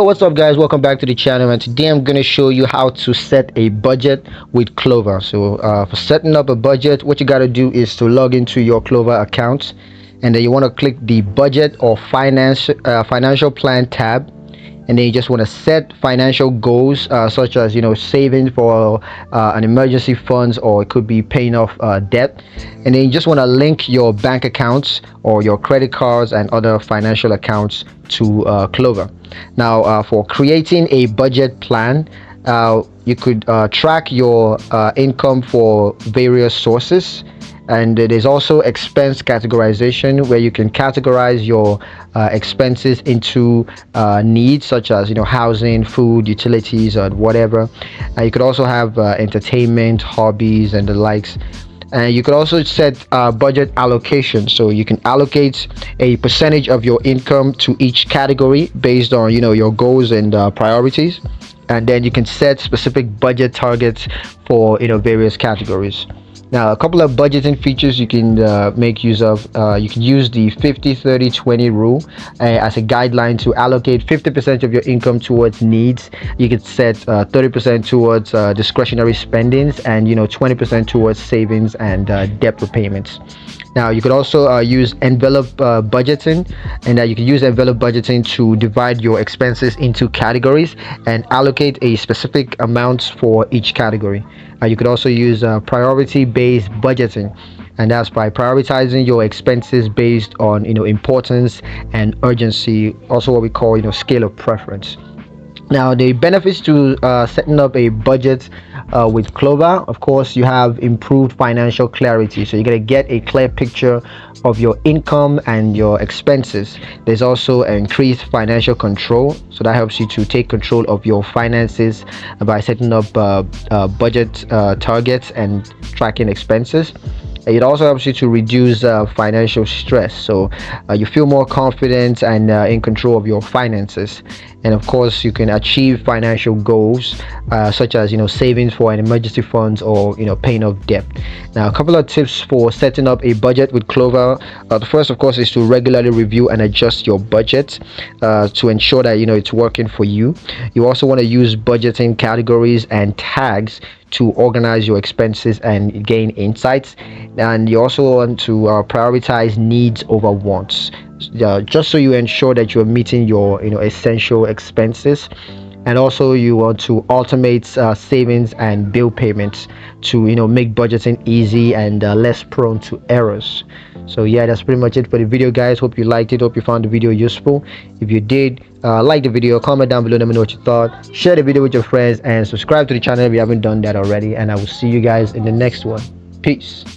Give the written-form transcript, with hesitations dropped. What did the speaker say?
Yo, what's up guys, welcome back to the channel, and today I'm going to show you how to set a budget with Klover. So for setting up a budget, what you got to do is to log into your Klover account, and then you want to click the budget or financial plan tab, and then you just want to set financial goals, such as saving for an emergency funds, or it could be paying off debt. And then you just want to link your bank accounts or your credit cards and other financial accounts to Klover. Now for creating a budget plan, you could track your income for various sources, and there's also expense categorization, where you can categorize your expenses into needs such as housing, food, utilities, or whatever. You could also have entertainment, hobbies, and the likes. And you could also set budget allocation, so you can allocate a percentage of your income to each category based on your goals and priorities. And then you can set specific budget targets for various categories. Now, a couple of budgeting features you can make use of. You can use the 50-30-20 rule as a guideline to allocate 50% of your income towards needs. You could set 30% towards discretionary spendings, and 20% towards savings and debt repayments. Now, you could also use envelope budgeting, and you can use envelope budgeting to divide your expenses into categories and allocate a specific amount for each category. You could also use priority-based budgeting, and that's by prioritizing your expenses based on importance and urgency, also what we call scale of preference. Now, the benefits to setting up a budget with Klover, of course, you have improved financial clarity. So you're going to get a clear picture of your income and your expenses. There's also increased financial control, so that helps you to take control of your finances by setting up budget targets and tracking expenses. It also helps you to reduce financial stress, so you feel more confident and in control of your finances. And of course, you can achieve financial goals such as savings for an emergency funds, or paying off debt. Now, a couple of tips for setting up a budget with Klover. The first, of course, is to regularly review and adjust your budget to ensure that it's working for you. You also want to use budgeting categories and tags to organize your expenses and gain insights. And you also want to prioritize needs over wants, just so you ensure that you're meeting your essential expenses. And also you want to automate savings and bill payments to make budgeting easy and less prone to errors. So yeah, that's pretty much it for the video, guys. Hope you liked it, hope you found the video useful. If you did, like the video, comment down below, let me know what you thought, share the video with your friends, and subscribe to the channel if you haven't done that already. And I will see you guys in the next one. Peace.